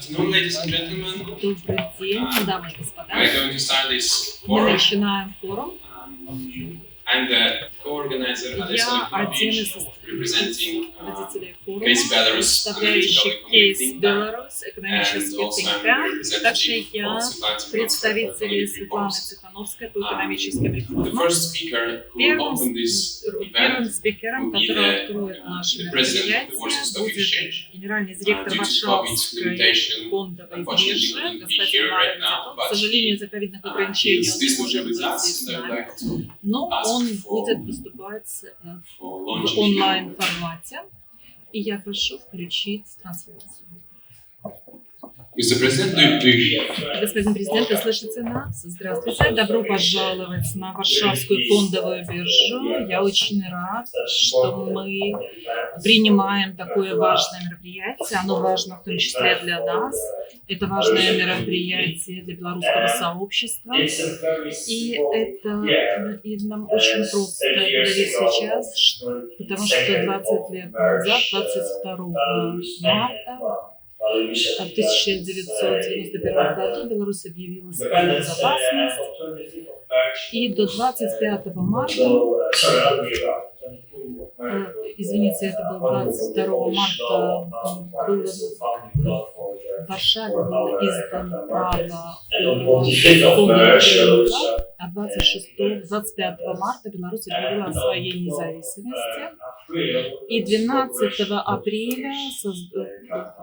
afternoon, ladies and gentlemen. Добрый день, дамы и господа. We're going to start this Мы forum. начинаем форум. I'm the co-organizer Alisa Я один Lukinovic, из representing руководителей форума, Case Belarus представляющий Analytical Case Think Tank, Belarus, and экономический also think I'm tank. Также representative я of Svetlana представитель Tikhanovskaya Светланы for Тихановской по экономическим The реформам. first speaker who will open this Первым event спикером, will be который откроет наше the president of the Warsaw мероприятие, Stock будет Exchange. генеральный директор Due to Варшавской COVID limitation, фондовой unfortunately, биржи, he couldn't be господин here right Марин now, Титов. but К сожалению, he из-за ковидных is ограничений он не physically может with быть us, здесь с and I would нами. like to Но ask он for будет выступать в launching онлайн-формате, и я прошу включить трансляцию. Mr. President, do you hear? Господин президент, вы слышите нас? Здравствуйте. Добро пожаловать на Варшавскую фондовую биржу. Я очень рад, что мы принимаем такое важное мероприятие. Оно важно в том числе для нас. Это важное мероприятие для белорусского сообщества. И нам очень просто говорить сейчас, потому что 20 лет назад, 22 марта, в 1991 году Беларусь объявила свою безопасность, и до 25 марта, извините, это был 22 марта, в Варшаве было издано право фондового рынка, а 25 марта Беларусь объявила о своей независимости. И 12 апреля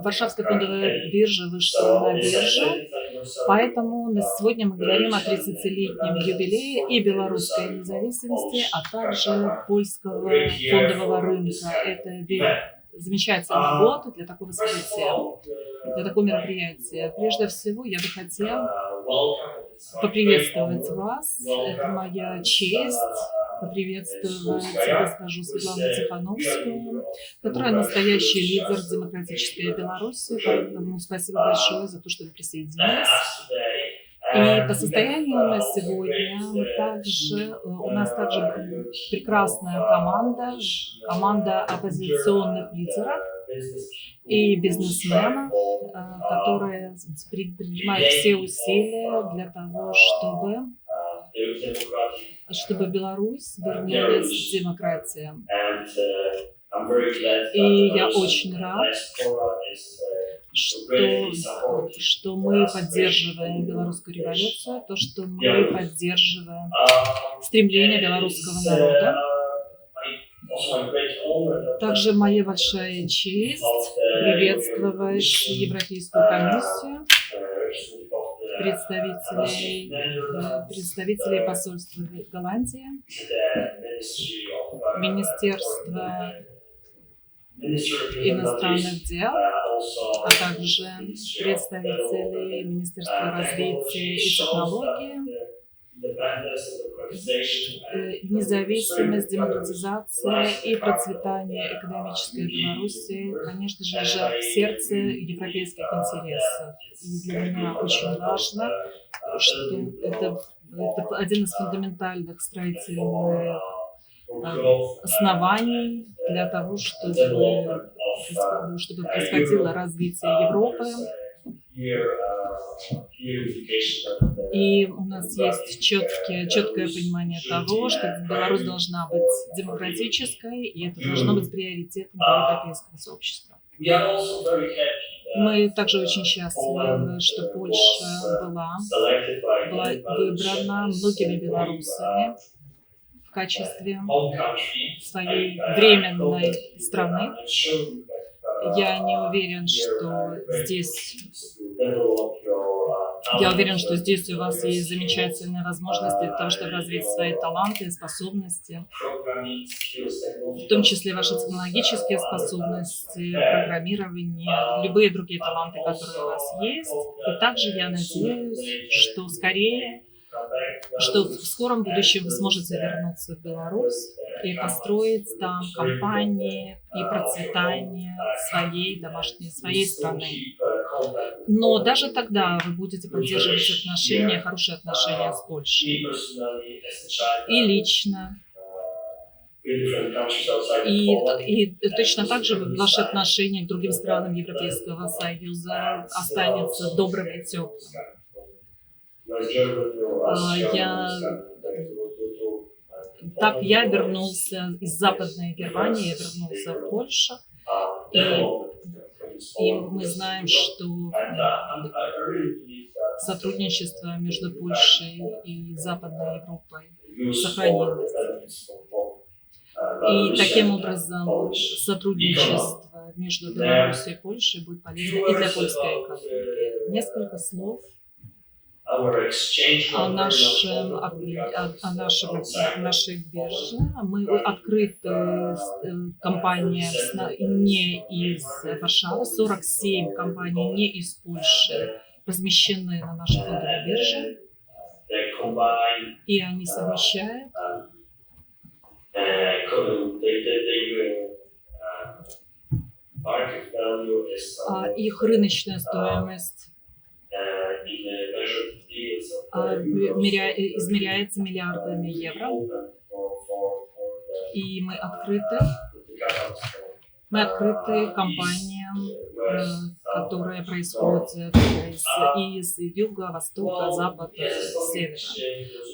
Варшавская фондовая биржа вышла на биржу, поэтому сегодня мы говорим о 30-летнем юбилее и белорусской независимости, а также польского фондового рынка. Это замечательный год для такого события, для такого мероприятия. Прежде всего, я бы хотела поприветствовать вас. Это моя честь поприветствовать госпожу Светлану Тихановскую, которая настоящий лидер демократической Беларуси. Поэтому спасибо большое за то, что вы присоединились. И по состоянию на сегодня у нас также прекрасная команда оппозиционных лидеров и бизнесменов, которые предпринимают все усилия для того, чтобы Беларусь вернулась к демократии. И я очень рад, что мы поддерживаем белорусскую революцию, то, что мы поддерживаем стремление белорусского народа. Также моя большая честь приветствовать Европейскую комиссию, представителей посольства Голландии, Министерства иностранных дел, а также представителей Министерства развития и технологий, независимость, демократизация и процветание экономической Беларуси, конечно же, лежат в сердце европейских интересов. И для меня очень важно, что это один из фундаментальных строительных оснований для того, чтобы происходило развитие Европы. И у нас есть четкое понимание того, что Беларусь должна быть демократической, и это должно быть приоритетом для европейского сообщества. Мы также очень счастливы, что Польша была выбрана многими белорусами в качестве своей временной страны. Я уверен, что здесь у вас есть замечательные возможности для того, чтобы развить свои таланты и способности, в том числе ваши технологические способности, программирование, любые другие таланты, которые у вас есть. И также я надеюсь, что в скором будущем вы сможете вернуться в Беларусь и построить там компании и процветание своей страны. Но даже тогда вы будете поддерживать хорошие отношения с Польшей. И лично И точно так же наше отношение к другим странам Европейского Союза останется добрым и теплым. Я вернулся из Западной Германии, я вернулся в Польшу, и мы знаем, что сотрудничество между Польшей и Западной Европой сохранилось. И таким образом сотрудничество между Беларусью и Польшей будет полезно и для польской экономики. Несколько слов о нашей бирже. Мы открыты компаниям не из Варшавы. 47 компаний не из Польши размещены на нашей фондовой бирже. И они совмещают их рыночная стоимость измеряется миллиардами евро. И мы открыты компаниям, которые происходят из юга, востока, запада, севера.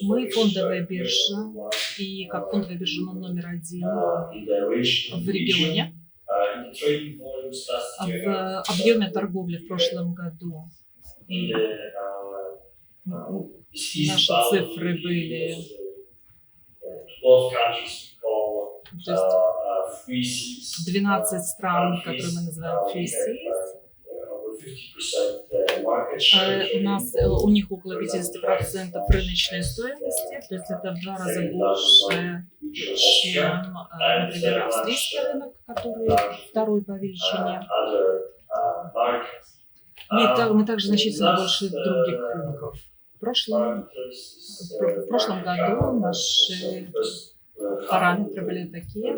Мы фондовая биржа, и как фондовая биржа мы номер один в регионе. В объеме торговли в прошлом году наши цифры были, то есть 12 стран, которые мы называем Free Seas. У них около 50% рыночной стоимости, то есть это в 2 раза больше, чем, например, австрийский рынок, который второй по величине. Мы также значительно больше других рынков. В прошлом году наши параметры были такие.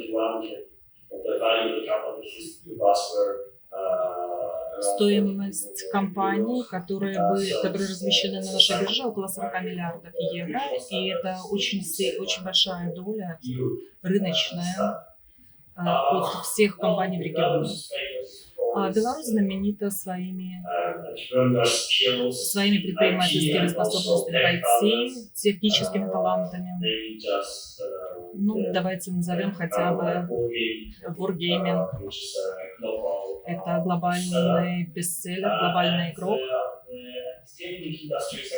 Стоимость компаний, которые размещены на нашей бирже, около 40 миллиардов евро. И это очень большая доля рыночная от всех компаний в регионе. Беларусь знаменита своими предпринимательскими способностями в IT, техническими талантами. Давайте назовем хотя бы Wargaming. Это глобальный бестселлер, глобальный игрок.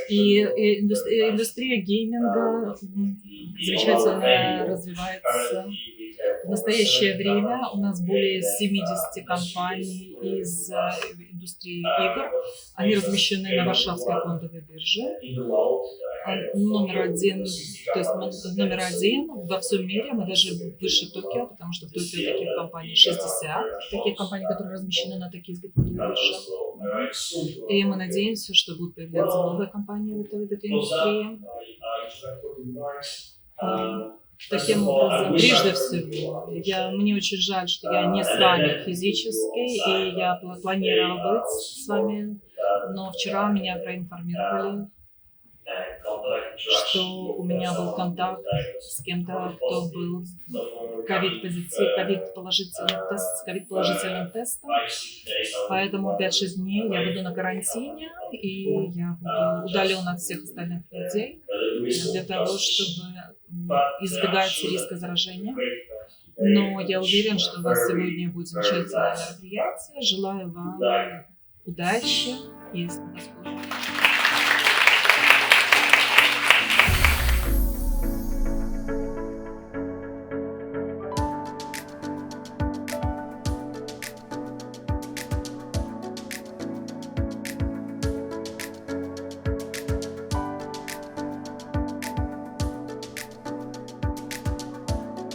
И индустрия гейминга замечательно развивается. В настоящее время у нас более 70 компаний из индустрии игр. Они размещены на Варшавской фондовой бирже. Номер один во всем мире. Мы даже выше Токио, потому что в Токио таких компаний 60. Таких компаний, которые размещены на токийской фондовой бирже. И мы надеемся, что будут появляться новые компании в этой индустрии. Таким образом, прежде всего, мне очень жаль, что я не с вами физически, и я планировала быть с вами, но вчера меня проинформировали, что у меня был контакт с кем-то, кто был ковид-положительным тестом, поэтому 5-6 дней я буду на карантине, и я буду удален от всех остальных людей для того, чтобы избегать риска заражения. Но я уверен, что у вас сегодня будет замечательное мероприятие. Желаю вам удачи и